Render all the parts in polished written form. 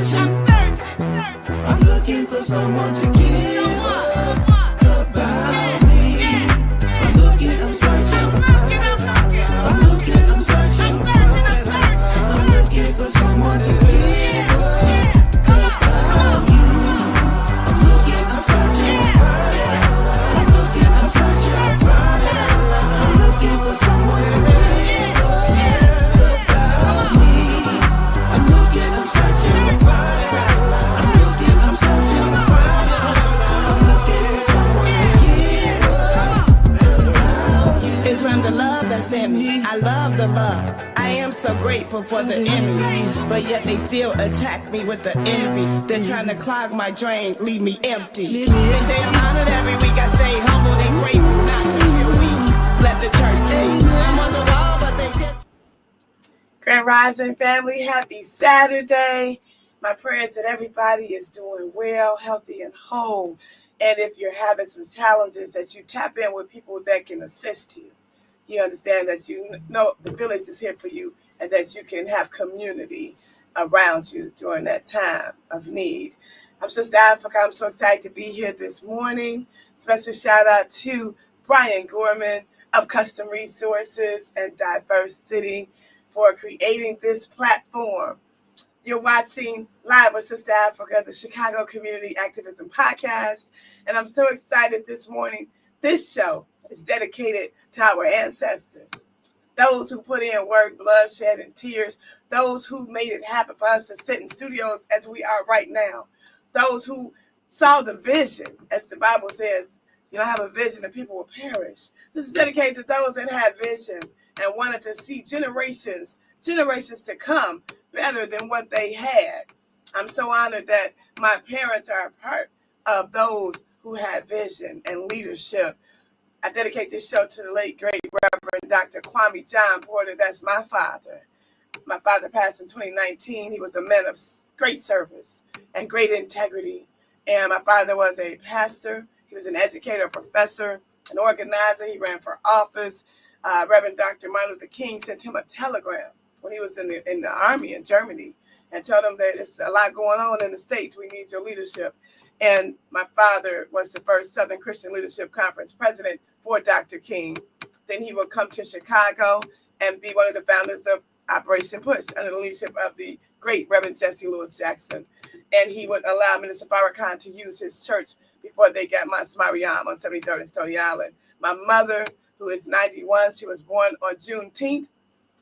searching. I'm looking for someone to give about me. I'm looking, I'm searching. I'm looking, I'm searching. I'm looking for someone to give about you. I'm looking, I'm searching. I'm looking, I'm searching. I'm looking for someone to give about me. I'm looking, I'm searching. I'm looking, I'm searching. I'm looking for someone to give about you. It's from the love that's in me. I love the love. I am so grateful for the enemy, but yet they still attack me with the envy. They're trying to clog my drain, leave me empty. They say I'm honored every week. I say humbled and grateful, not to feel weak. Let the church speak. I'm on the wall, but they just... Grand Rising family, happy Saturday. My prayer is that everybody is doing well, healthy, and whole. And if you're having some challenges, that you tap in with people that can assist you. You understand that you know the village is here for you and that you can have community around you during that time of need. I'm Sista Afrika. I'm so excited to be here this morning. Special shout out to Brian Gorman of Custom Resources and Diversity for creating this platform. You're watching Live with Sista Afrika, the Chicago Community Activism Podcast. And I'm so excited this morning. This show is dedicated to our ancestors, those who put in work, bloodshed, and tears, those who made it happen for us to sit in studios as we are right now, those who saw the vision, as the Bible says, you don't have a vision and people will perish. This is dedicated to those that had vision and wanted to see generations to come better than what they had. I'm so honored that my parents are a part of those who had vision and leadership. I dedicate this show to the late, great Reverend Dr. Kwame John Porter. That's my father. My father passed in 2019. He was a man of great service and great integrity. And my father was a pastor. He was an educator, a professor, an organizer. He ran for office. Reverend Dr. Martin Luther King sent him a telegram when he was in the army in Germany and told him that it's a lot going on in the States. We need your leadership. And my father was the first Southern Christian Leadership Conference president for Dr. King. Then he would come to Chicago and be one of the founders of Operation Push under the leadership of the great Reverend Jesse Lewis Jackson. And he would allow Minister Farrakhan to use his church before they got Mount Mariam on 73rd and Stony Island. My mother, who is 91, she was born on Juneteenth.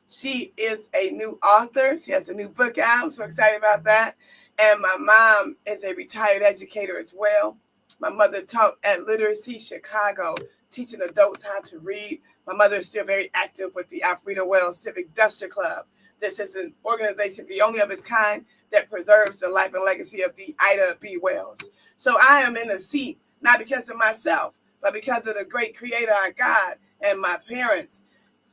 She is a new author. She has a new book out. I'm so excited about that. And my mom is a retired educator as well. My mother taught at Literacy Chicago, teaching adults how to read. My mother is still very active with the Alfreda Wells Civic Duster Club. This is an organization, the only of its kind, that preserves the life and legacy of the Ida B. Wells. So I am in a seat, not because of myself, but because of the great creator, our God, and my parents.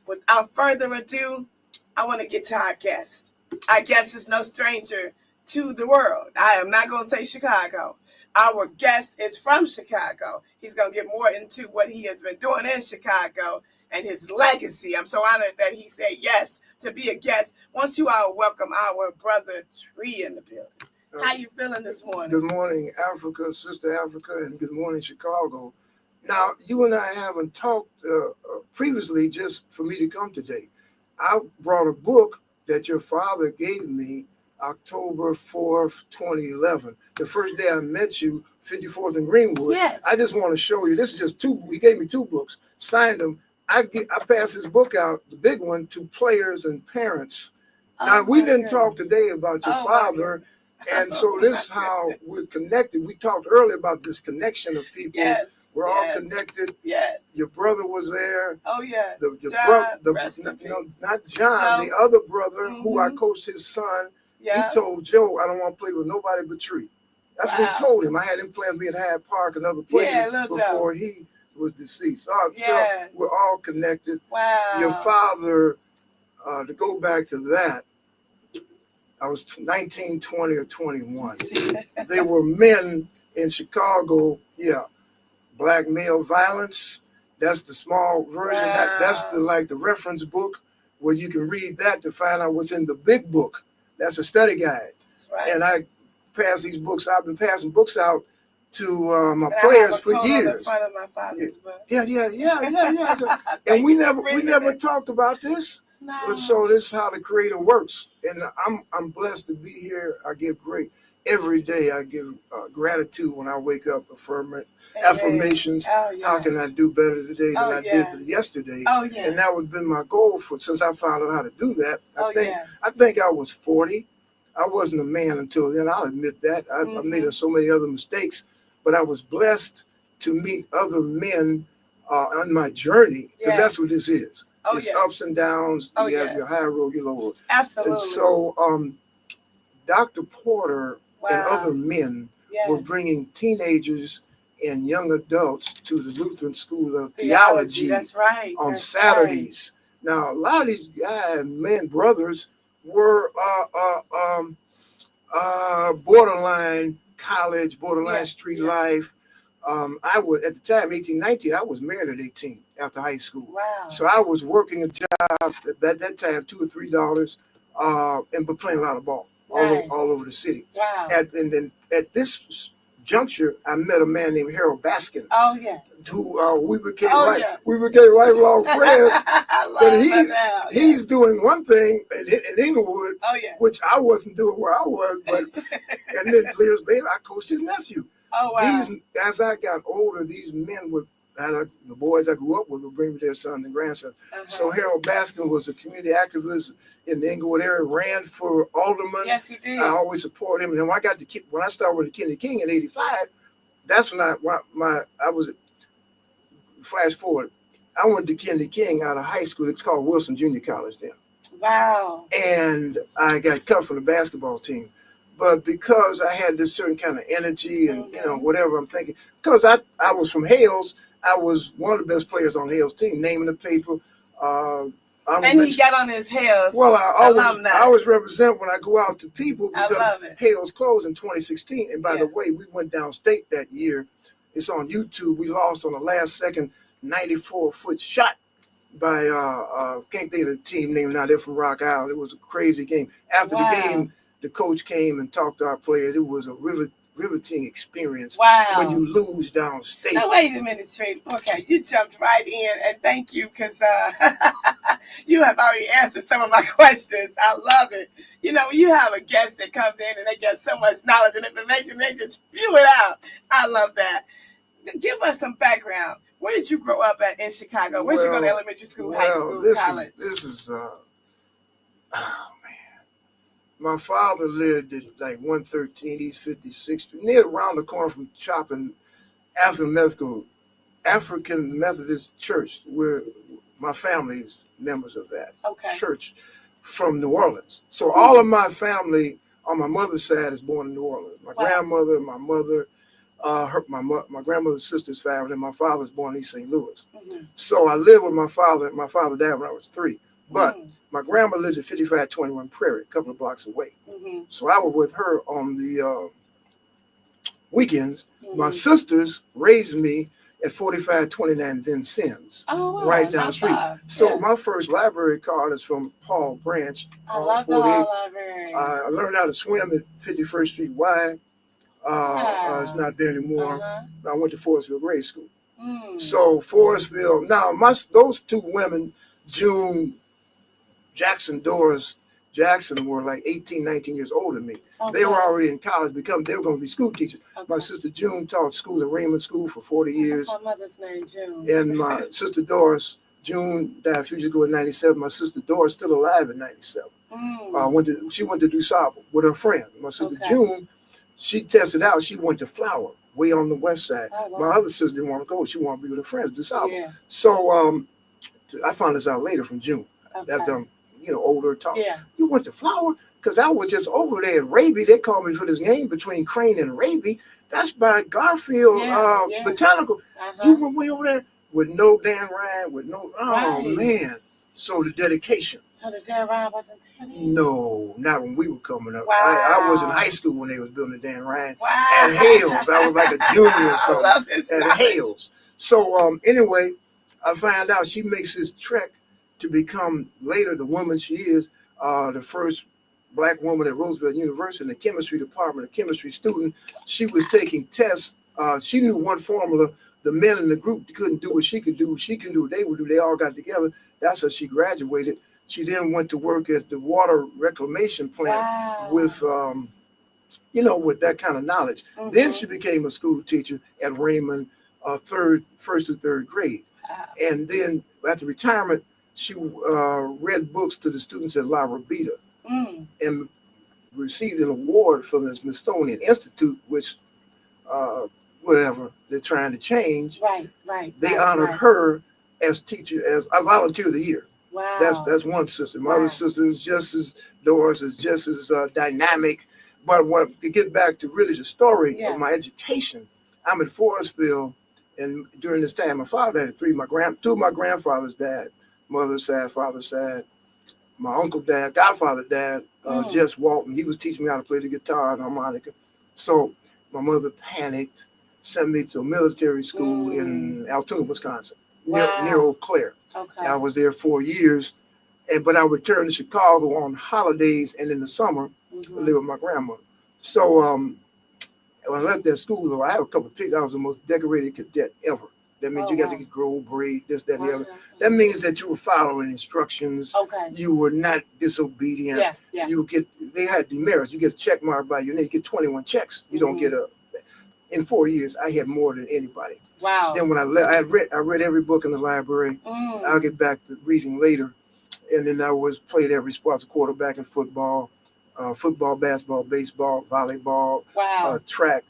Without further ado, I want to get to our guest. Our guest is no stranger to the world. I am not going to say Chicago. Our guest is from Chicago. He's going to get more into what he has been doing in Chicago and his legacy. I'm so honored that he said yes to be a guest. Once you all welcome our brother Tree in the building. How you feeling this morning? Good morning, Africa, Sista Afrika, and good morning, Chicago. Now, you and I haven't talked previously just for me to come today. I brought a book that your father gave me October 4th, 2011. The first day I met you, 54th and Greenwood. Yes. I just want to show you. This is just two. He gave me two books, signed them. I passed this book out, the big one, to players and parents. Now, we didn't talk today about your father. And so this is how we're connected. We talked earlier about this connection of people. Yes. We're all connected. Yes. Your brother was there. Oh, yes. Not John, the other brother who I coached his son. Yeah. He told Joe, I don't want to play with nobody but Tree. That's what he told him. I had him playing me at Hyde Park and other places before he was deceased. So we're all connected. Wow. Your father, to go back to that, I was 19, 20, or 21. They were men in Chicago, black male violence. That's the small version. Wow. That's the reference book where you can read that to find out what's in the big book. That's a study guide. That's right. And I pass these books. I've been passing books out to my And I players have a for quote on the years. front of my father's book. Yeah. Thank And we you for never bringing it. talked about this. No. So this is how the Creator works, and I'm blessed to be here. I give every day. I give gratitude when I wake up, Amen. affirmations. Oh, yes. How can I do better today than I yes. did yesterday? Oh, yes. And that would have been my goal since I found out how to do that. Yes. I think I was 40. I wasn't a man until then. I'll admit that. I made so many other mistakes, but I was blessed to meet other men on my journey, because that's what this is. Oh, It's ups and downs. You have your high road, your low road. Absolutely. And so Dr. Porter and other men were Yes. bringing teenagers and young adults to the Lutheran School of Theology. That's right. On That's Saturdays. Right. Now, a lot of these guys, brothers, were borderline college, borderline street life. I was, at the time, 18, 19, I was married at 18 after high school. Wow. So I was working a job at that time, $2 or $3, and playing a lot of ball all over the city. Wow. And then at this juncture, I met a man named Harold Baskin. Oh, yeah. Who we became lifelong friends. But he's doing one thing in Inglewood, which I wasn't doing where I was. But and then years later, I coached his nephew. Oh, wow. As I got older, these men the boys I grew up with would bring me their son and grandson. So Harold Baskin was a community activist in the Inglewood area, ran for alderman. Yes, he did. I always support him. And then when I started with the Kennedy King in '85, that's when I was. Flash forward, I went to Kennedy King out of high school. It's called Wilson Junior College then. Wow. And I got cut from the basketball team. But because I had this certain kind of energy and, whatever I'm thinking, because I was from Hales, I was one of the best players on Hales team, naming the paper. And he got on his Hales. Well, I always represent when I go out to people, because Hales closed in 2016. And by the way, we went downstate that year. It's on YouTube. We lost on a last second 94-foot shot by can't think of the team name now. They're from Rock Island. It was a crazy game. After the game, the coach came and talked to our players. It was a riveting experience. Wow. When you lose downstate. Now wait a minute, Trey. Okay, you jumped right in, and thank you, because you have already answered some of my questions. I love it. When you have a guest that comes in and they get so much knowledge and information, they just spew it out. I love that. Give us some background. Where did you grow up in Chicago? Where did you go to elementary school, high school, college? My father lived at like 113 East 56th Street, near around the corner from Chopping African Methodist Church, where my family is members of that church from New Orleans. So all of my family on my mother's side is born in New Orleans. My grandmother, my mother, my grandmother's sister's family, and my father's born in East St. Louis. So I lived with my father. My father died when I was 3. But my grandma lived at 5521 Prairie, a couple of blocks away. So I was with her on the weekends. My sisters raised me at 4529 Vincennes, right down the street. So my first library card is from Paul Branch. I love the library. I learned how to swim at 51st Street Y. It's not there anymore. I went to Forestville grade school. So Forestville. Now those two women, June Jackson, Doris Jackson, were like 18, 19 years older than me. They were already in college. They were going to be school teachers. My sister June taught school at Raymond School for 40 years. That's my mother's name, June. And my sister Doris, June died a few years ago in 97. My sister Doris still alive in 97. She went to DuSable with her friends. My sister June, she tested out. She went to Flower, way on the west side. My other sister didn't want to go. She wanted to be with her friends, DuSable. So I found this out later from June. After I'm older, talk. You went to Flower? Because I was just over there at Raby. They called me for this game between Crane and Raby. That's by Garfield Botanical. You went way over there with no Dan Ryan, with no, man. So the dedication. So the Dan Ryan wasn't there then? No, not when we were coming up. Wow. I was in high school when they was building the Dan Ryan. At Hales. I was like a junior or something. At Hales. So anyway, I find out she makes this trek to become later the woman she is, the first black woman at Roosevelt University in the chemistry department, a chemistry student. She was taking tests. She knew one formula. The men in the group couldn't do what she could do. She can do what they would do. They all got together. That's how she graduated. She then went to work at the water reclamation plant with, with that kind of knowledge. Then she became a school teacher at Raymond, first to third grade. And then after retirement, she read books to the students at La Rabida and received an award from the Smithsonian Institute, which whatever they're trying to change. They honored her as teacher, as a volunteer of the year. Wow. That's one sister. My other sister is just as Doris is just as dynamic. But to get back to really the story of my education, I'm in Forestville, and during this time, my father had two of my grandfathers died, mother's side, father's side. My uncle died, godfather died, Jess Walton. He was teaching me how to play the guitar and harmonica. So my mother panicked, sent me to a military school in Altoona, Wisconsin, near Eau Claire. I was there 4 years, but I returned to Chicago on holidays and in the summer to live with my grandmother. So when I left that school, though, I have a couple of pictures. I was the most decorated cadet ever. That means you got to get grow, braid, this, that, and the other. That means that you were following instructions. You were not disobedient. You would get. They had demerits. You get a check mark by your name. You get 21 checks. You don't get a. In 4 years, I had more than anybody. Then when I left, I read every book in the library. I'll get back to reading later. And then I played every sport, as a quarterback in football, basketball, baseball, volleyball, track.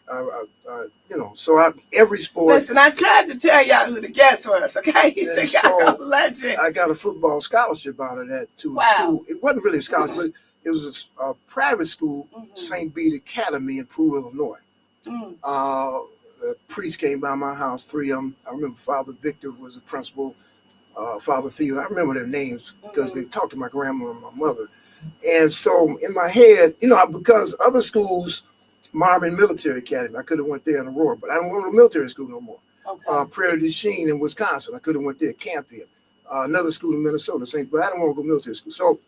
So every sport. Listen, I tried to tell y'all who the guest was. Okay, Chicago legend. I got a football scholarship out of that too. School. It wasn't really a scholarship, but it was a private school, St. Bede Academy in Peru, Illinois. The priest came by my house, 3 of them. I remember Father Victor was the principal, Father Theo. I remember their names because they talked to my grandma and my mother. And so in my head, because other schools, Marvin Military Academy, I could have went there in Aurora, but I don't go to military school no more. Prairie du Chien in Wisconsin, I could have went there. Campion, another school in Minnesota, but I don't want to go military school. So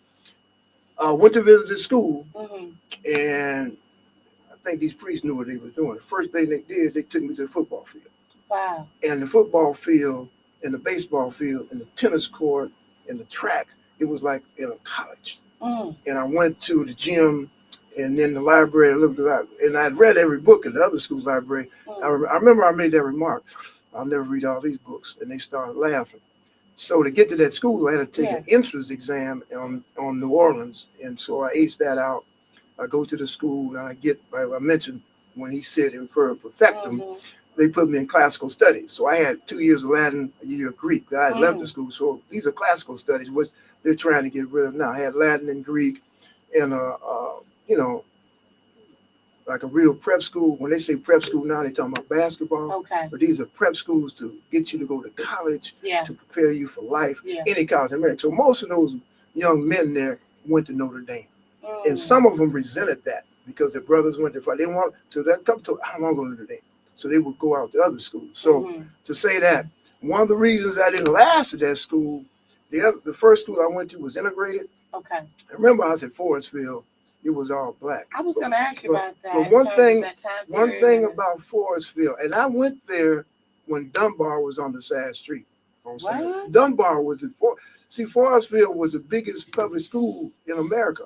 went to visit the school, and I think these priests knew what they were doing. The first thing they did, they took me to the football field. And the football field, and the baseball field, and the tennis court, and the track, it was like in a college. And I went to the gym, and then the library, and I'd read every book in the other school's library. I remember I made that remark, I'll never read all these books, and they started laughing. So to get to that school, I had to take an entrance exam on New Orleans, and so I aced that out. I go to the school, and I mentioned when he said in for perfectum, they put me in classical studies. So I had 2 years of Latin, a year of Greek. I had left the school, so these are classical studies, which they're trying to get rid of now. I had Latin and Greek, and like a real prep school. When they say prep school now, they're talking about basketball. But these are prep schools to get you to go to college, to prepare you for life, any college in America. So most of those young men there went to Notre Dame. And some of them resented that because their brothers went there. They didn't want to. That come to, I don't want to go to Notre Dame. So they would go out to other schools. So to say that, one of the reasons I didn't last at that school, the first school I went to was integrated. I remember I was at Forestville. It was all black. I was going to ask you about that. But one thing about Forestville, and I went there when Dunbar was on the side street. Dunbar was at Forestville was the biggest public school in America.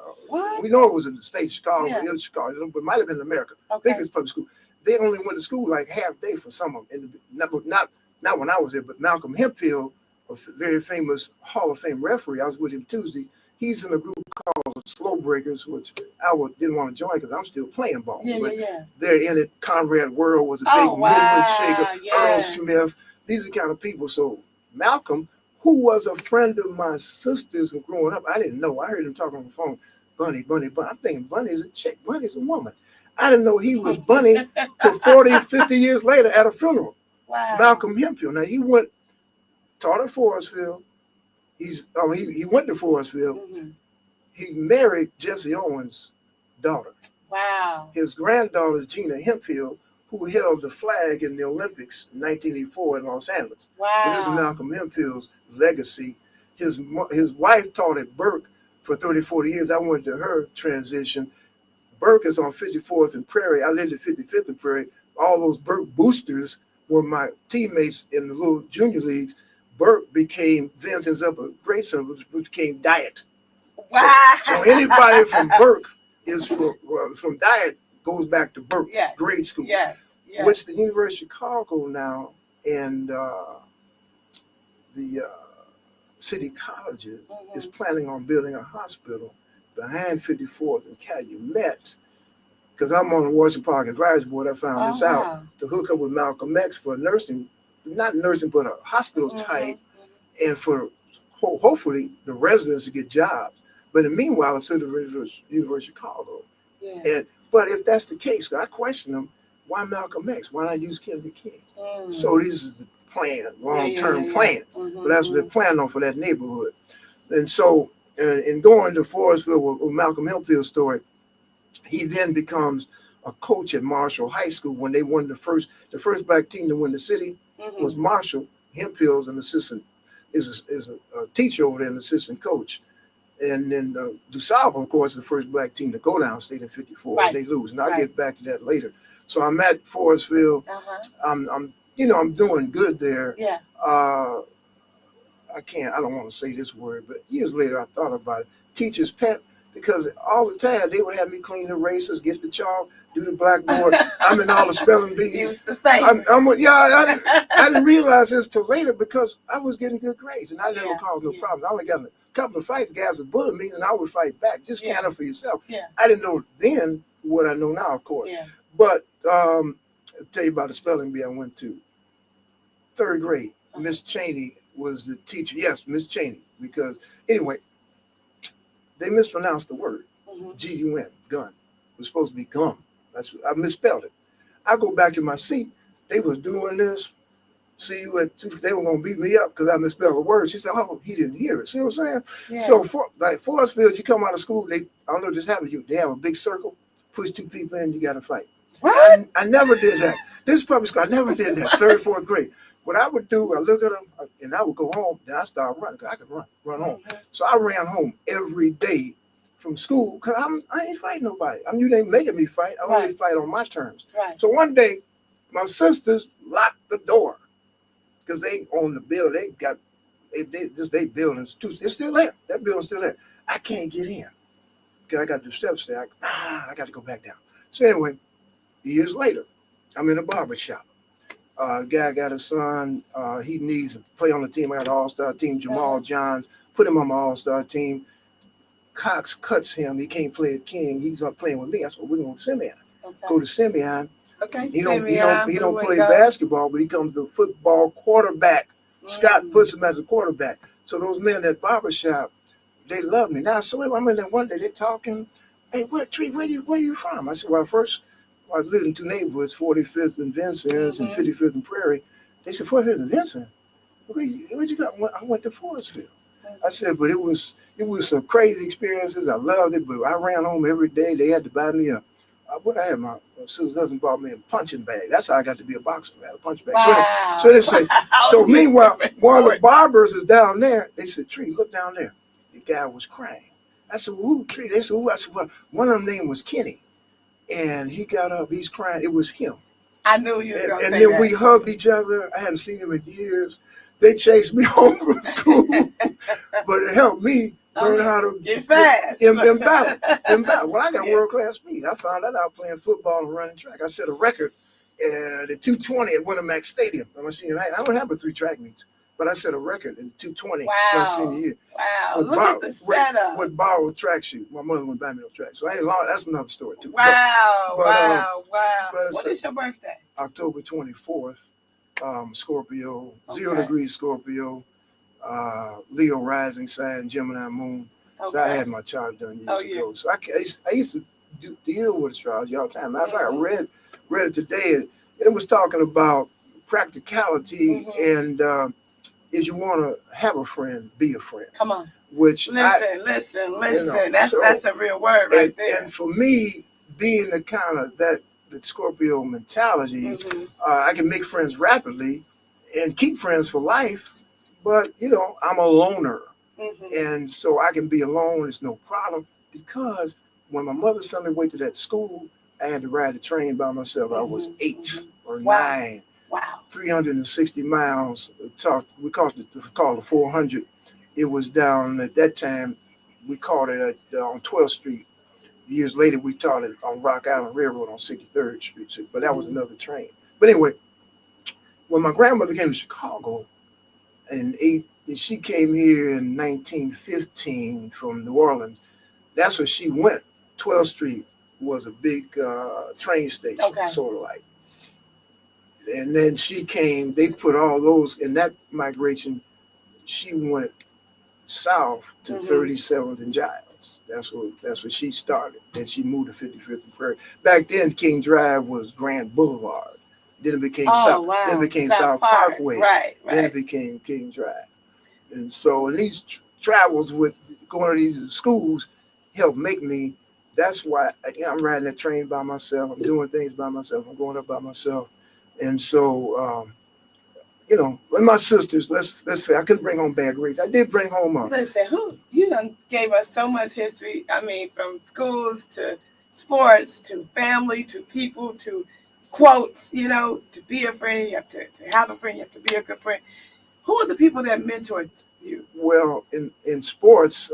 We know it was in the state of Chicago, but it might have been in America. Biggest public school. They only went to school like half day for some of them. Not when I was there, but Malcolm Hemphill, a very famous Hall of Fame referee, I was with him Tuesday. He's in a group called the Slow Breakers, which I didn't want to join because I'm still playing ball. They're in it. Conrad Worrell was a big movement shaker. Earl Smith. These are the kind of people. So Malcolm, who was a friend of my sister's when growing up, I didn't know. I heard him talking on the phone, Bunny. I'm thinking Bunny is a chick. Bunny's a woman. I didn't know he was Bunny till 40, 50 years later at a funeral. Malcolm Hemphill. Now he taught at Forestville. He went to Forestville. He married Jesse Owens' daughter. His granddaughter is Gina Hemphill, who held the flag in the Olympics in 1984 in Los Angeles. And this is Malcolm Hemphill's legacy. His wife taught at Burke for 30, 40 years. I went to her transition. Burke is on 54th and Prairie. I lived at 55th and Prairie. All those Burke boosters were my teammates in the little junior leagues. Burke became Vincent's Upper Grayson, which became Diet. Wow. So anybody from Burke is from Diet goes back to Burke, Yes. grade school. Yes. Yes. Which the University of Chicago now and the city colleges is planning on building a hospital behind 54th and Calumet. Because I'm on the Washington Park Advisory Board, I found this out to hook up with Malcolm X for nursing, not nursing, but a hospital type, and for hopefully the residents to get jobs. But in the meanwhile, it's to the University of Chicago. Yeah. But if that's the case, I question them, why Malcolm X? Why not use Kennedy King? So these are the plan, long-term plans. But that's what they're planning on for that neighborhood. And so, in going to Forestville with Malcolm Hempfield's story, he then becomes a coach at Marshall High School when they won the first black team to win the city was Marshall. Hempfield's an assistant, is a teacher over there, an assistant coach. And then DuSable, of course, is the first black team to go downstate in 54. Right. And they lose. And I'll get back to that later. So I'm at Forestville. I'm doing good there. Yeah. I don't want to say this word, but years later I thought about it. Teacher's pet, because all the time they would have me clean the erasers, get the chalk, do the blackboard. I'm in all the spelling bees. He was the same. I didn't realize this till later because I was getting good grades and I never caused no problems. I only got in a couple of fights, guys would bully me and I would fight back. Just stand up for yourself. Yeah. I didn't know then what I know now, of course. Yeah. But I'll tell you about the spelling bee I went to. Third grade, Miss Cheney was the teacher. Yes, Miss Cheney. Because anyway, they mispronounced the word. G-U-N, gun. It was supposed to be gum. I misspelled it. I go back to my seat. They was doing this. See you at 2. They were gonna beat me up because I misspelled the word. She said, "Oh, he didn't hear it." See what I'm saying? Yeah. So like Forestville, you come out of school. I don't know if this happened to you. They have a big circle. Push 2 people in. You got to fight. What? I never did that. This is public school. I never did that. 3rd, 4th grade. What I would do, I look at them and I would go home. Then I start running because I could run home. So I ran home every day from school because I ain't fighting nobody. You ain't making me fight. I only fight on my terms. Right. So one day, my sisters locked the door because they own the building. They buildings too. It's still there. That building's still there. I can't get in because I got the steps there. I got to go back down. So anyway, years later, I'm in a barber shop. Guy got a son. He needs to play on the team. I got an all-star team. Jamal Johns. Put him on my all-star team. Cox cuts him. He can't play at King. He's not playing with me. That's what we're going to Simeon. Go to Simeon. Okay. He don't play basketball, but he comes the football quarterback. Scott puts him as a quarterback. So those men at barbershop, they love me. Now, so I'm in there one day, they're talking, "Hey, where you from?" I said, well, I lived in 2 neighborhoods, 45th and Vincent's and 55th and Prairie. They said, 45th and Vincent? Where'd you go? I went to Forestville. I said, but it was some crazy experiences. I loved it, but I ran home every day. They had to buy me my sister's husband bought me a punching bag. That's how I got to be a boxer. I had a punching bag. Wow. So they say, so meanwhile, one of the barbers is down there. They said, Tree, look down there. The guy was crying. I said, who, Tree? They said, who? I said, well, one of them name was Kenny. And he got up, he's crying. It was him. I knew you were going to say And then that. we hugged each other. I hadn't seen him in years. They chased me home from school, but it helped me learn how to get fast. In battle. Well, I got world-class speed. I found that out playing football and running track. I set a record at 220 at Winamax Stadium. I'm a senior night. I don't have 3 track meets, but I set a record in 220 my senior year. Wow, look at the setup. With borrowed track shoes. My mother wouldn't buy me no track. So I ain't long. That's another story too. Wow, wow. What is your birthday? October 24th. Scorpio, 0 degrees Scorpio, Leo rising sign, Gemini moon. Okay. So I had my chart done years ago. So I used to deal with astrology all the time. Matter of fact, I read it today, and it was talking about practicality and if you want to have a friend, be a friend. Come on. Listen. That's a real word right there. And for me, being the kind of that Scorpio mentality, I can make friends rapidly and keep friends for life, but I'm a loner. And so I can be alone. It's no problem, because when my mother sent me away to that school, I had to ride the train by myself. I was 8 or 9. Wow. 360 miles. We called it the 400. It was down at that time. We called it on 12th Street. Years later, we taught it on Rock Island Railroad on 63rd Street. But that was another train. But anyway, when my grandmother came to Chicago, and she came here in 1915 from New Orleans, that's where she went. 12th Street was a big train station, sort of like. And then she came, they put all those in that migration. She went south to 37th and Giles. That's where she started. Then she moved to 55th and Prairie. Back then, King Drive was Grand Boulevard. Then it became Then it became South Parkway. Right. Then it became King Drive. And so in these travels with going to these schools helped make me. That's why I'm riding that train by myself. I'm doing things by myself. I'm going up by myself. And so, with my sisters, let's say I couldn't bring home bad grades. I did bring home Listen, you done gave us so much history. I mean, from schools to sports to family to people to quotes, to be a friend, you have to have a friend, you have to be a good friend. Who are the people that mentored you? Well, in sports,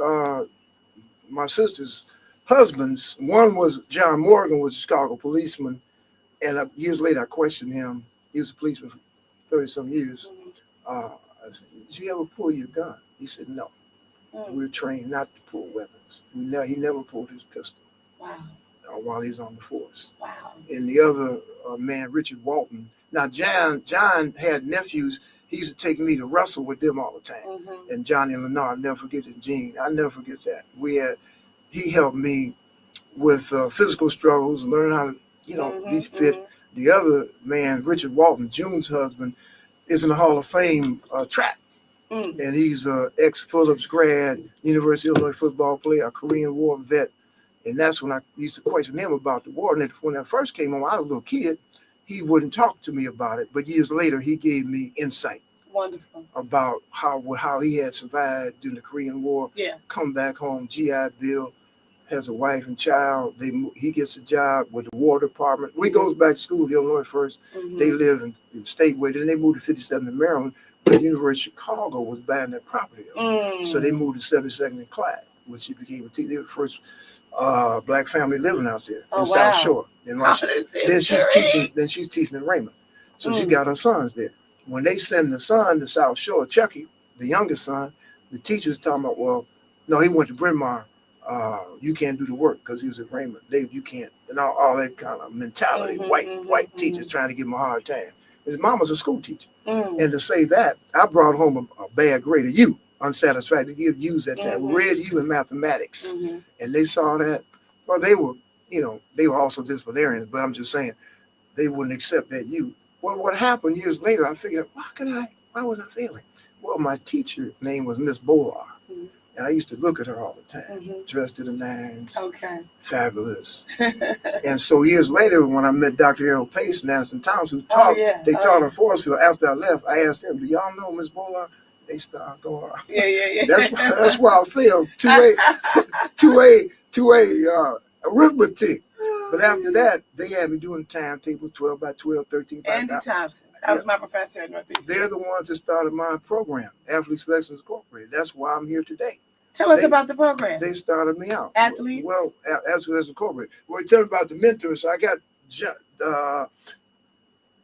my sister's husbands, one was John Morgan, was a Chicago policeman. And years later, I questioned him. He was a policeman for 30-some years. I said, "Did you ever pull your gun?" He said, "No. We're trained not to pull weapons." He never pulled his pistol. Wow. While he's on the force. Wow. And the other man, Richard Walton. Now, John had nephews. He used to take me to wrestle with them all the time. And Johnny and Lenard, I'll never forget it. Gene, I'll never forget that. He helped me with physical struggles, learning how to be fit. The other man, Richard Walton, June's husband, is in the Hall of Fame track. And he's an ex-Phillips grad, University of Illinois football player, a Korean War vet. And that's when I used to question him about the war. And when I first came home, I was a little kid. He wouldn't talk to me about it. But years later, he gave me insight. Wonderful. About how he had survived during the Korean War. Yeah. Come back home, GI Bill. Has a wife and child. He gets a job with the War Department. When he goes back to school, Illinois first, they live in Stateway. Then they moved to 57 in Maryland, but the University of Chicago was buying that property up. So they moved to 72nd and Clyde, which he became the first black family living out there in South Shore. And then she's teaching in Raymond. So she got her sons there. When they send the son to South Shore, Chucky, the youngest son, the teacher's talking about, well, no, he went to Bryn Mawr. You can't do the work because he was at Raymond. Dave, you can't. And all that kind of mentality. White teachers trying to give him a hard time. His mom was a school teacher. And to say that, I brought home a bad grade, a U, unsatisfactory. He had U's that time. We read U in mathematics. And they saw that. Well, they were also disciplinarians, but I'm just saying they wouldn't accept that U. Well, what happened years later, I figured, why was I failing? Well, my teacher name was Miss Bolar. And I used to look at her all the time, dressed to the nines, fabulous. And so years later, when I met Dr. Errol Pace and Anderson Thomas, who taught, taught in Forestville. After I left, I asked them, "Do y'all know Miss Bolar?" They started going on. Yeah. That's why I failed 2A arithmetic. But after that, they had me doing the timetable, 12 by 12, 13 by 12. Andy Thompson. That was my professor at Northeast. They're the ones that started my program, Athlete Selections Incorporated. That's why I'm here today. Tell us about the program. They started me out. Athletes? Well, Athlete Selections Incorporated. We're telling about the mentors. So I got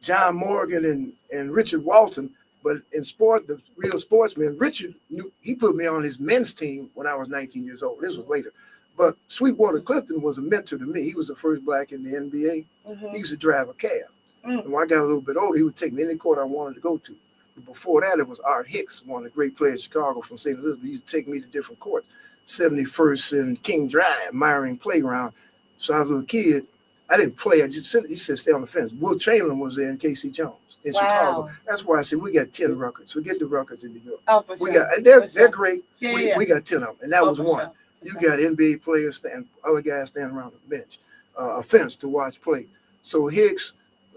John Morgan and Richard Walton. But in sport, the real sportsman, Richard, he put me on his men's team when I was 19 years old. This was later. But Sweetwater Clifton was a mentor to me. He was the first black in the NBA. He used to drive a cab. And when I got a little bit older, he would take me to any court I wanted to go to. But before that, it was Art Hicks, one of the great players in Chicago from St. Elizabeth. He used to take me to different courts. 71st and King Drive, Myring Playground. So I was a little kid. I didn't play. I just he said, stay on the fence. Will Chamberlain was there and Casey Jones in Chicago. That's why I said we got 10 records. Forget the records in New York. Oh, for we sure. Got, and they're great. We got 10 of them. And that was one. Sure. You got NBA players and other guys standing around the bench, a fence to watch play. So Hicks,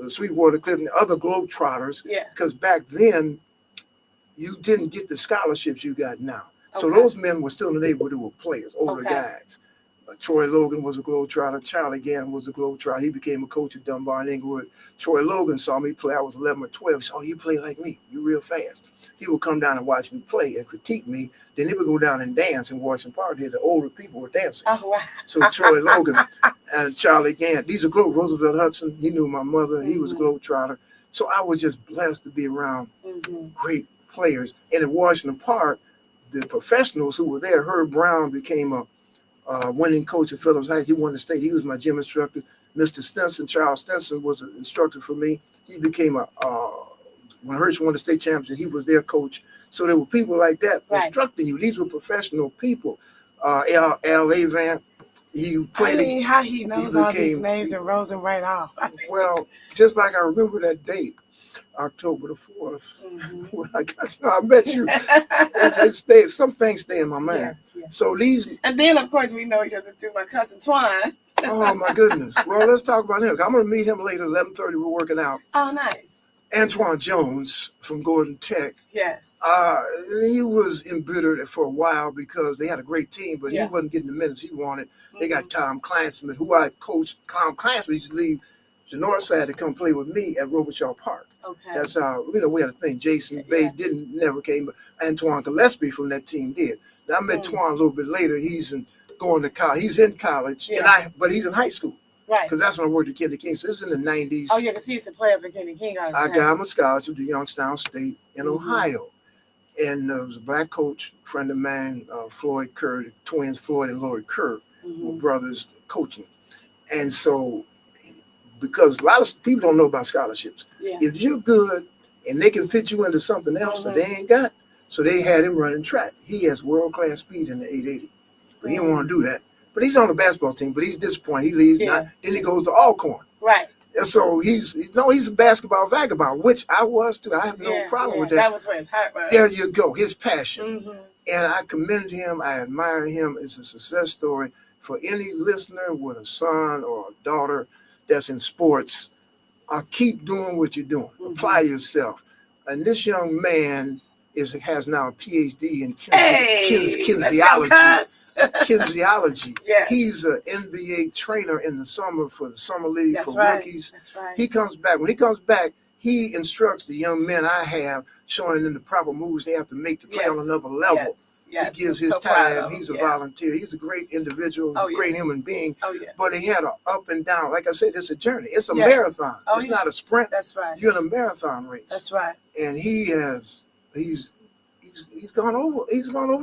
Sweetwater Clifton, other Globetrotters, because back then you didn't get the scholarships you got now. So Okay. those men were still in the neighborhood who were players, older Okay. guys. Troy Logan was a Globetrotter. Charlie Gann was a Globetrotter. He became a coach at Dunbar and Inglewood. Troy Logan saw me play. I was 11 or 12. He said, "Oh, you play like me. You real fast." He would come down and watch me play and critique me. Then he would go down and dance in Washington Park. Here, the older people were dancing. Oh, wow. So Troy Logan and Charlie Gann, these are Roosevelt Hudson. He knew my mother. He was a Globetrotter. So I was just blessed to be around great players. And in Washington Park, the professionals who were there, Herb Brown became a winning coach at Phillips High. He won the state. He was my gym instructor. Mr. Stinson, Charles Stinson, was an instructor for me. He became when Hirsch won the state championship, he was their coach. So there were people like that instructing you. These were professional people. Al Avant, he played. I mean, how he knows all these names and rolls them right off. Well, just like I remember that date, October the 4th, when I got you, I bet you, some things stay in my mind. Yeah. So these. And then, of course, we know each other through my cousin Twine. Oh, my goodness. Well, let's talk about him. I'm going to meet him later, 11:30. We're working out. Oh, nice. Antoine Jones from Gordon Tech. Yes. He was embittered for a while because they had a great team, but he wasn't getting the minutes he wanted. They got Tom Clansman, who I coached. Tom Clansman used to leave the north side to come play with me at Robichaud Park. Okay. That's how, we had a thing. Jason Bay never came, but Antoine Gillespie from that team did. Now, I met Twan a little bit later. He's going to college. He's in college, but he's in high school. Right. Because that's when I worked at Kenny King. So this is in the 90s. Oh, yeah, because he used to play up at Kenny King. I got him a scholarship to Youngstown State in Ohio. And there was a black coach, friend of mine, Floyd Kerr, the twins, Floyd and Lloyd Kerr, were brothers coaching. And so, because a lot of people don't know about scholarships. Yeah. If you're good and they can fit you into something else that they ain't got, so they had him running track. He has world-class speed in the 880. But he didn't want to do that. But he's on the basketball team, but he's disappointed. He leaves. Then he goes to Alcorn. Right. And so he's a basketball vagabond, which I was too. I have no problem with that. That was where his heart was. There you go, his passion. And I commend him. I admire him. It's a success story for any listener with a son or a daughter that's in sports. Keep doing what you're doing. Apply yourself. And this young man has now a PhD in kinesiology. Kinesiology. Yes. He's an NBA trainer in the summer for the summer league for rookies. That's right. He comes back. When he comes back, he instructs the young men I have, showing them the proper moves they have to make to play on another level. Yes. He gives his time. He's a volunteer. He's a great individual, great human being. Oh, yeah. But he had an up and down. Like I said, it's a journey. It's a marathon. It's not a sprint. That's right. You're in a marathon race. That's right. And he's gone over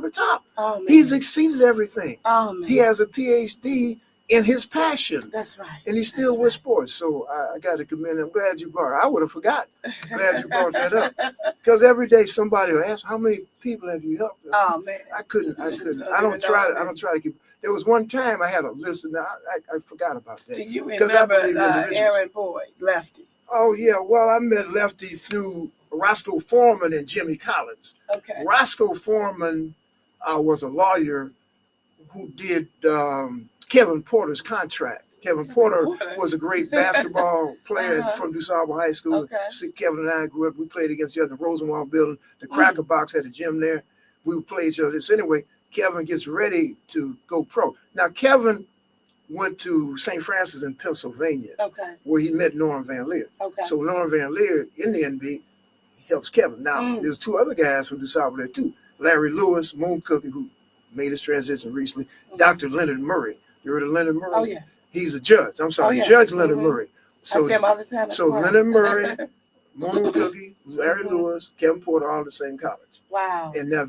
the top. Oh, man. He's exceeded everything. Oh, man. He has a PhD in his passion. That's right. And he's still with sports. So I got to commend him. I'm glad you brought it. I would have forgot. Glad you brought that up. Because every day somebody will ask, how many people have you helped? Oh, man. I couldn't. I don't try to keep. There was one time I had a list, and I forgot about that. Do you remember Aaron Boyd, Lefty? Oh, yeah. Well, I met Lefty through Roscoe Foreman and Jimmy Collins. Okay. Roscoe Foreman was a lawyer who did Kevin Porter's contract. Kevin Porter was a great basketball player from DuSable High School. Okay. Kevin and I grew up. We played against each other in the Rosenwald building. The Cracker Box had a gym there. We would play each other. So anyway, Kevin gets ready to go pro. Now, Kevin went to St. Francis in Pennsylvania, where he met Norm Van Leer. Okay. So Norm Van Leer in the NBA helps Kevin. Now, there's two other guys from DuSable there too. Larry Lewis, Moon Cookie, who made his transition recently. Dr. Leonard Murray. You heard of Leonard Murray? Oh, yeah. He's a judge. I'm sorry, Judge Leonard Murray. So, I see him all the time. So Leonard Murray, Moon Cookie, Larry Lewis, Kevin Porter, all the same college. Wow. And now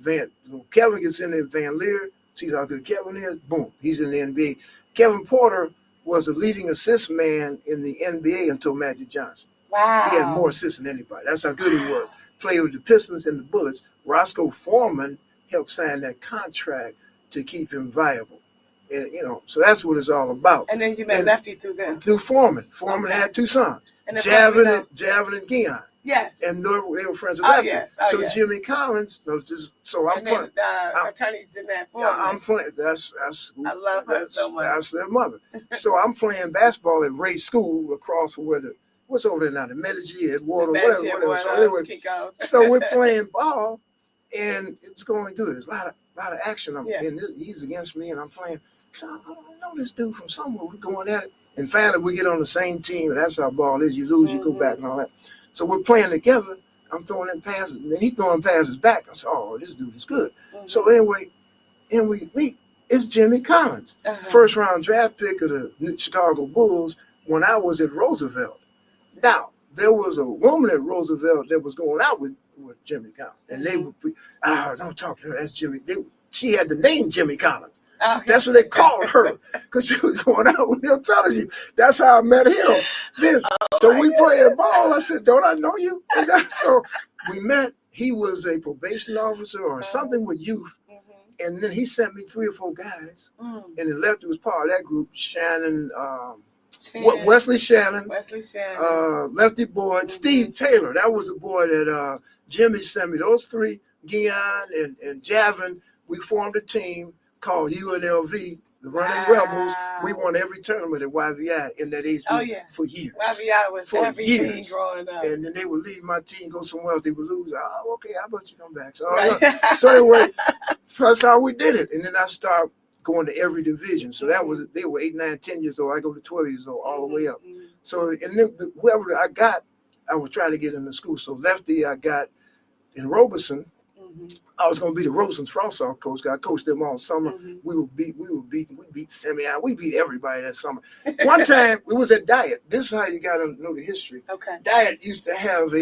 Kevin gets in there, Van Leer, sees how good Kevin is, boom, he's in the NBA. Kevin Porter was a leading assist man in the NBA until Magic Johnson. Wow. He had more assists than anybody. That's how good he was. Played with the Pistons and the Bullets. Roscoe Foreman helped sign that contract to keep him viable. And, so that's what it's all about. And then you met Lefty through them. Through Foreman. Foreman had two sons, Javin and Gion. Yes. And they were friends with Lefty. Yes. So Jimmy Collins, I'm playing. Attorney Jeanette Foreman. I'm playing. That's I love her so much. That's their mother. So I'm playing basketball at Ray School across from what's over there now? The Medici, Eduardo, whatever. So we're playing ball. and it's going good. There's a lot of action. Yeah. And he's against me, and I'm playing. So I know this dude from somewhere. We're going at it, and finally we get on the same team. And that's how ball is. You lose, you go back, and all that. So we're playing together. I'm throwing in passes, and he throwing passes back. I said, "Oh, this dude is good." So anyway, and we meet. It's Jimmy Collins, first round draft pick of the Chicago Bulls when I was at Roosevelt. Now, there was a woman at Roosevelt that was going out with Jimmy Collins. And they would be, don't talk to her, that's Jimmy. She had the name Jimmy Collins. That's what they called her because she was going out with him. I'm telling you, that's how I met him. Then, so we played ball. I said, don't I know you? So we met. He was a probation officer or something with youth. And then he sent me 3 or 4 guys, and the lefty was part of that group. Shannon, Wesley Shannon, Lefty Boyd, Steve Taylor. That was the boy that Jimmy sent me. Those 3, Guion and Javin, we formed a team called UNLV, the Running Rebels. We won every tournament at YVI in that age group for years. YVI was for everything years. Growing up. And then they would leave my team, go somewhere else. They would lose. Oh, okay, how about you come back? So, so anyway, that's how we did it. And then I started going to every division. So that was, they were 8, 9, 10 years old. I go to 12 years old, all the way up. So, and then whoever I got, I was trying to get into school. So lefty, I got in Robeson. I was going to be the Rosen's frost-off coach. I coached them all summer. We beat Simeon. We beat everybody that summer. One time, we was at Diet. This is how you got to know the history. Diet used to have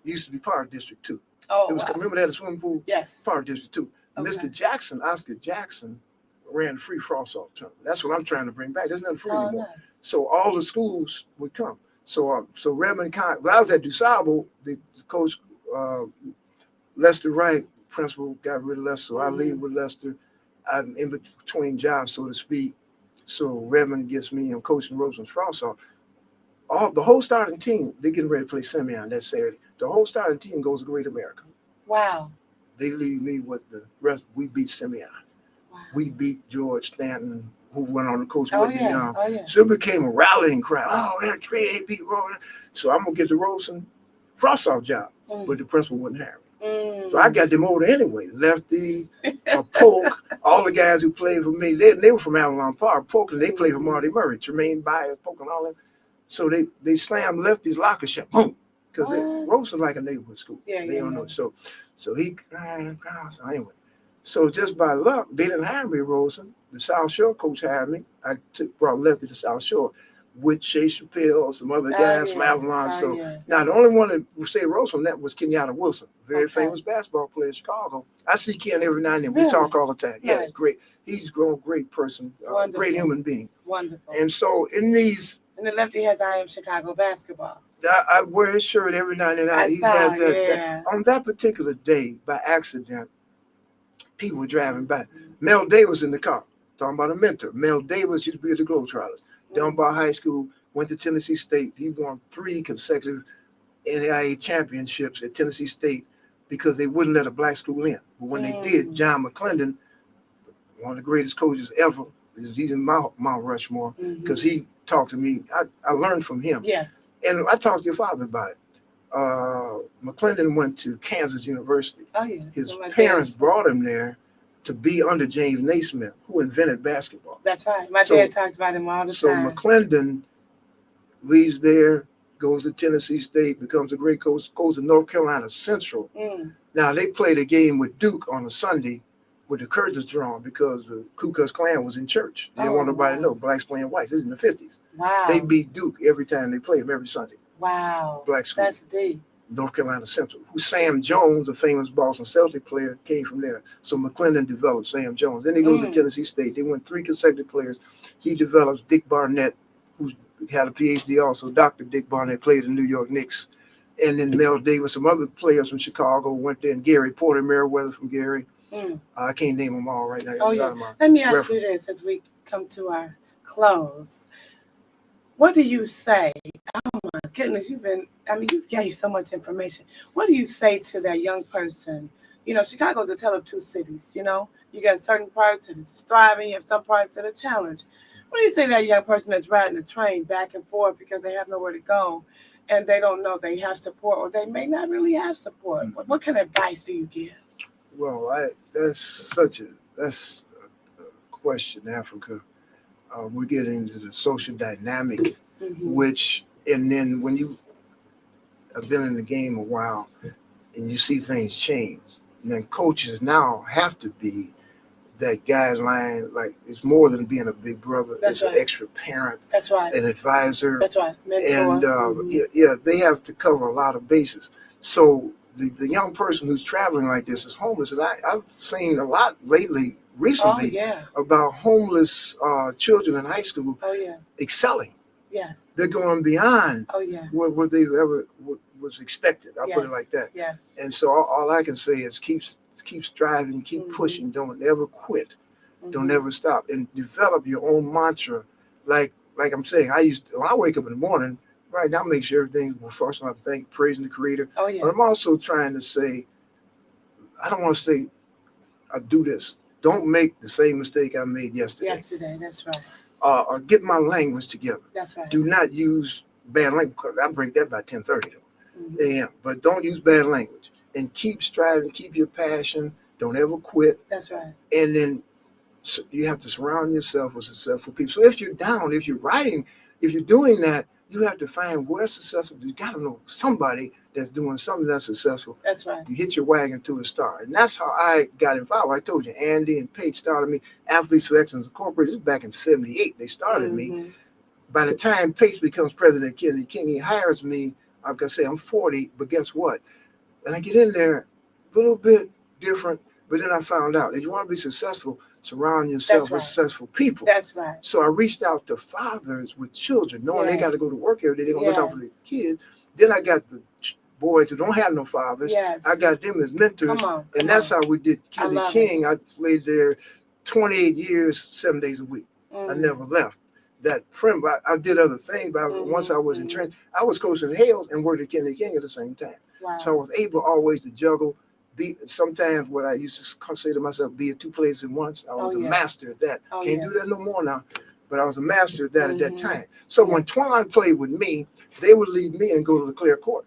used to be part of District 2. Oh, it was, remember they had a swimming pool? Yes. Part of District 2. Mr. Jackson, Oscar Jackson, ran the free frost-off tournament. That's what I'm trying to bring back. There's nothing free anymore. Nice. So all the schools would come. So Redmond, when I was at DuSable, the coach, Lester Wright, principal, got rid of Lester. So I leave with Lester. I'm in between jobs, so to speak. So Redmond gets me. I'm coaching Roseland's frost-off. The whole starting team, they're getting ready to play Simeon that Saturday. The whole starting team goes to Great America. Wow. They leave me with the rest. We beat Simeon. Wow. We beat George Stanton, who went on to coach with me. So it became a rallying cry. Oh, that trade beat Roland. So I'm going to get the Rosen frost-off job. But the principal wouldn't hire me. So I got them over anyway. Lefty, Polk, all the guys who played for me, they were from Avalon Park. Polk, and they played for Marty Murray, Tremaine Byers, Polk, and all them. So they slammed Lefty's locker shut, boom. Because Rosen like a neighborhood school. They don't know. So he cried. So anyway, so just by luck, they didn't hire me, Rosen. The South Shore coach hired me. I brought Lefty to South Shore with Chase Chappelle, some other guys from Avalon. Now the only one that stayed Rose from that was Kenyatta Wilson, very famous basketball player in Chicago. I see Ken every now and then. We talk all the time. Yeah, great. He's grown, great person, great human being. Wonderful. And so in these, and the lefty has I Am Chicago basketball. I wear his shirt every now and then. He has that. On that particular day, by accident, people were driving by. Mel Davis in the car, talking about a mentor. Mel Davis used to be at the Globetrotters. Dunbar High School, went to Tennessee State. He won 3 consecutive NAIA championships at Tennessee State because they wouldn't let a black school in. But when they did, John McClendon, one of the greatest coaches ever, he's in Mount Rushmore, because he talked to me. I learned from him. Yes. And I talked to your father about it. McClendon went to Kansas University. His parents brought him there to be under James Naismith, who invented basketball. That's right. My dad talked about him all the time. So McClendon leaves there, goes to Tennessee State, becomes a great coach, goes to North Carolina Central. Now, they played a game with Duke on a Sunday with the curtains drawn because the Ku Klux Klan was in church. They didn't want nobody to know. Blacks playing whites. This is in the 50s. Wow. They beat Duke every time they played them, every Sunday. Wow. Black school. That's deep. North Carolina Central, who Sam Jones, a famous Boston Celtic player, came from there. So McClendon developed Sam Jones. Then he goes to Tennessee State. They went 3 consecutive players. He develops Dick Barnett, who had a PhD also. Dr. Dick Barnett played in New York Knicks. And then Mel Davis, some other players from Chicago went there. And Gary Porter Merriweather from Gary. I can't name them all right now. Let me ask you this as we come to our close. What do you say? Oh my goodness, you've gave so much information. What do you say to that young person? You know, Chicago's a tale of 2 cities, you know? You got certain parts that it's thriving, you have some parts that are challenged. What do you say to that young person that's riding the train back and forth because they have nowhere to go? and they don't know they have support, or they may not really have support. What kind of advice do you give? Well, that's a question, Africa. We're getting into the social dynamic, which, and then when you have been in the game a while and you see things change, and then coaches now have to be that guideline. Like, it's more than being a big brother. That's it's right. an extra parent, That's right. an advisor. That's right. Mentor. And yeah, they have to cover a lot of bases. So the young person who's traveling like this is homeless, and I've seen a lot recently about homeless children in high school excelling. Yes. They're going beyond what they ever was expected. I'll put it like that. Yes. And so all I can say is keep striving, keep pushing, don't ever quit, don't ever stop, and develop your own mantra. Like I'm saying, when I wake up in the morning, right now, make sure everything, well, first I'm praising the Creator. Oh, yeah. But I'm also trying to say, I don't want to say, I do this. Don't make the same mistake I made yesterday. That's right. Or get my language together. That's right. Do not use bad language. I break that by 10:30 though. Yeah, but don't use bad language. And keep striving, keep your passion. Don't ever quit. That's right. And then you have to surround yourself with successful people. So if you're down, if you're writing, if you're doing that, you have to find where's successful. You got to know somebody that's doing something that's successful. That's right. You hit your wagon to a star. And that's how I got involved. I told you, Andy and Paige started me. Athletes for Excellence Incorporated. This is back in '78. They started me. By the time Paige becomes president of Kennedy King, he hires me. Like I say, I'm 40, but guess what? And I get in there a little bit different, but then I found out that you want to be successful, surround yourself with successful people. That's right. So I reached out to fathers with children, knowing they got to go to work every day. They're going to look out for their kids. Then I got the boys who don't have no fathers. I got them as mentors. That's how we did Kennedy King. I played there 28 years, 7 days a week. I never left. That I did other things, but once I was in training, I was coaching Hales and worked at Kennedy King at the same time. Wow. So I was able always to juggle. Sometimes what I used to say to myself, be at two places at once. I was a master at that. Can't do that no more now, but I was a master at that at that time. So when Twan played with me, they would leave me and go to the clear court.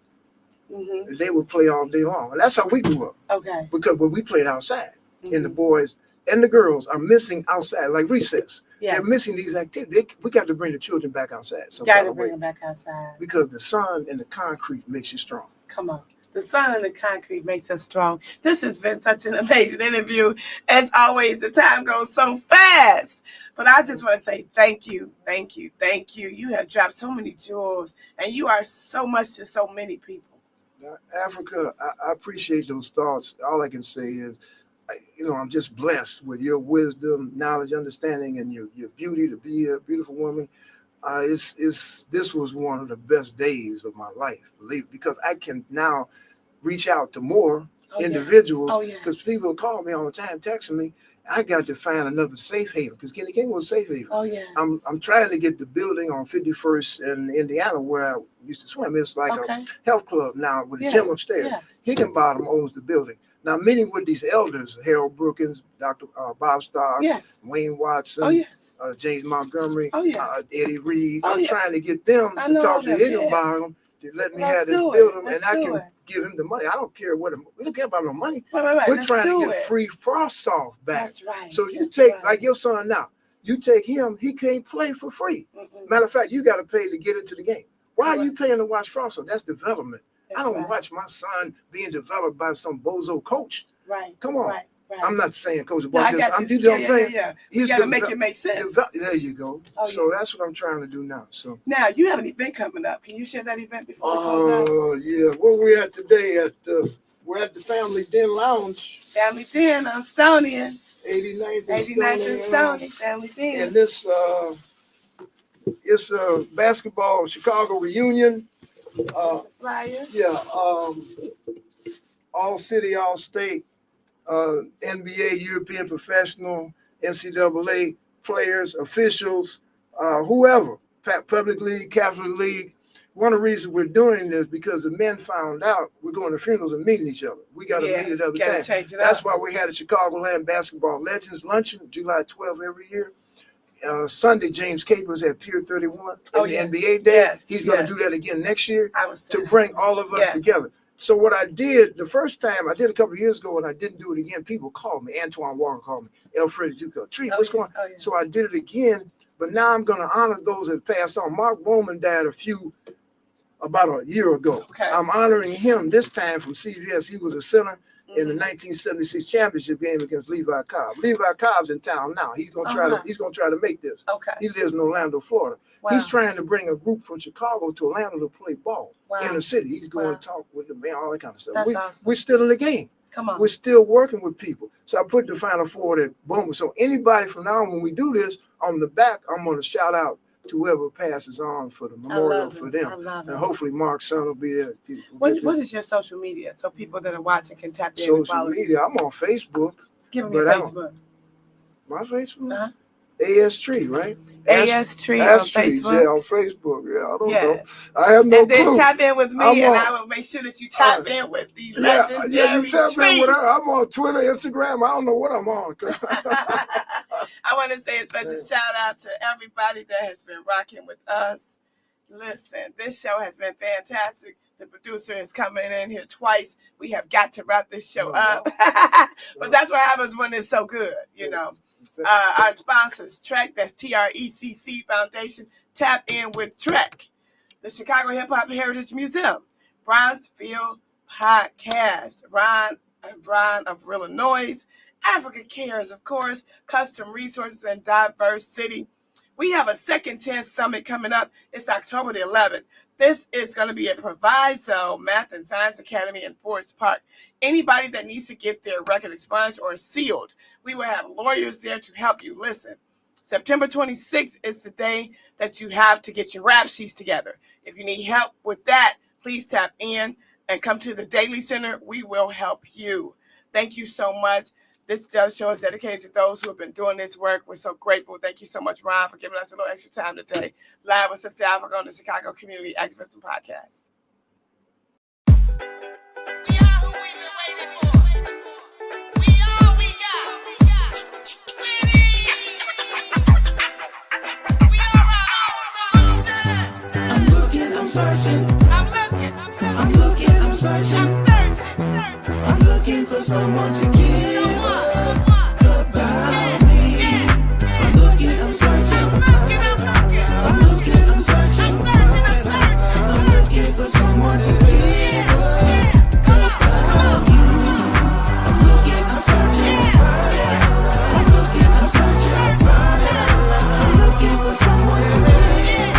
They would play all day long, and that's how we grew up. Okay. Because when we played outside, and the boys and the girls are missing outside, like recess. They're missing these activities. We got to bring the children back outside. Got to bring them back outside. Because the sun and the concrete makes you strong. Come on. The sun and the concrete makes us strong. This has been such an amazing interview. As always, the time goes so fast. But I just want to say thank you, thank you, thank you. You have dropped so many jewels, and you are so much to so many people. Now, Africa, I appreciate those thoughts. All I can say is, I'm just blessed with your wisdom, knowledge, understanding, and your beauty to be a beautiful woman. This was one of the best days of my life, believe, because I can now reach out to more individuals. Because people call me all the time, texting me. I got to find another safe haven because Kennedy King was a safe haven. I'm trying to get the building on 51st in Indiana where I used to swim. It's like a health club now with a gym upstairs. Higginbottom owns the building. Now, meeting with these elders, Harold Brookins, Dr. Bob Stark, Wayne Watson, James Montgomery, Eddie Reed. I'm trying to get them to talk to Higginbottom to let me have this building, and I can give him the money. I don't care we don't care about no money. We're trying to get free frost off back. That's right. So you take, like your son now, you take him, he can't play for free. Matter of fact, you got to pay to get into the game. Why are you paying to watch frost off? That's development. I don't watch my son being developed by some bozo coach. Right. Come on. Right. I'm not saying coach I'm about this. saying. You got to make it make sense. There you go. So that's what I'm trying to do now. So now you have an event coming up. Can you share that event before we close out? Oh, yeah. Where we at today? We're at the Family Den Lounge. Family Den on Stonian. 89th and Stony. Family Den. And this it's a basketball Chicago reunion. All city, all state, NBA, European professional, NCAA players, officials, whoever, public league, Catholic league. One of the reasons we're doing this because the men found out we're going to funerals and meeting each other. We got to meet at other times. That's why we had a Chicagoland Basketball Legends Luncheon, July 12th every year. Sunday, James Capers at Pier 31 Oh, in the yeah. NBA Day. Yes, He's going to yes. do that again next year I was to bring all of us Yes. together. So what I did the first time, I did a couple of years ago, and I didn't do it again. People called me. Antoine Walker called me. Alfred Duco. Tree, what's going on? Oh, yeah. So I did it again, but now I'm going to honor those that passed on. Mark Bowman died about a year ago. Okay. I'm honoring him this time from CBS. He was a center in the 1976 championship game against Levi Cobb. Levi Cobb's in town now. He's gonna try to make this. Okay. He lives in Orlando, Florida. Wow. He's trying to bring a group from Chicago to Orlando to play ball in the city. He's going to talk with the man, all that kind of stuff. That's awesome. We're still in the game. Come on. We're still working with people. So I put the Final Four at Bowman. So anybody from now on, when we do this, on the back, I'm going to shout out to whoever passes on for the memorial for them. I love it. And hopefully Mark's son will be there. What is your social media so people that are watching can tap in and Social follow you? media. I'm on Facebook. Give them your but Facebook. My Facebook? Uh-huh. AS Tree, right? AS Tree on Facebook. Yeah, on Facebook. Yeah, I don't know. Yes. I have no And then clue. tap in with me, I'm and on- I will make sure that you tap in with the Yeah, legendary you tap in Tree. with her. I'm on Twitter, Instagram. I don't know what I'm on. I want to say a special shout out to everybody that has been rocking with us. Listen, this show has been fantastic. The producer is coming in here twice. We have got to wrap this show up. But that's what happens when it's so good, you know. Our sponsors, Trek, that's TRECC Foundation. Tap in with Trek. The Chicago Hip Hop Heritage Museum. Bronzeville Podcast. Ron and Brian of Illinois. Africa Cares, of course. Custom Resources and Diversity. We have a Second Chance Summit coming up. It's October the 11th. This is going to be at Proviso Math and Science Academy in Forest Park. Anybody that needs to get their record expunged or sealed, we will have lawyers there to help you. Listen, September 26th is the day that you have to get your rap sheets together. If you need help with that, please tap in and come to the Daily Center. We will help you. Thank you so much. This show is dedicated to those who have been doing this work. We're so grateful. Thank you so much, Ron, for giving us a little extra time today. Live with Sista Afrika on the Chicago Community Activism Podcast. We are who we've been waiting for. We are we got. We are our own songsters. I'm looking, I'm searching. I'm looking, I'm searching. I'm looking for someone to give about me. I'm looking, I'm searching. I'm looking, I'm searching. I'm looking for someone to give about you. I'm looking, I'm searching. I'm looking, I'm searching. I'm looking for someone to give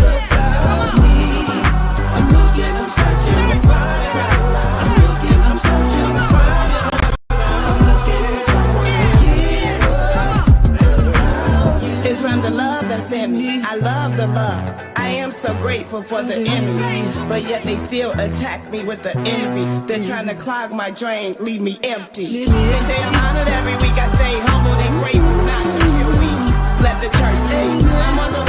about me. I'm looking, I'm searching. I'm looking, I'm searching. I'm looking for someone to give about you. It's from the love that's in me. I love the love. I am so grateful for the enemy, but yet they still attack me with the envy. They're trying to clog my drain, leave me empty. They say I'm honored every week. I say humbled and grateful not to feel weak. Let the church speak. I'm on the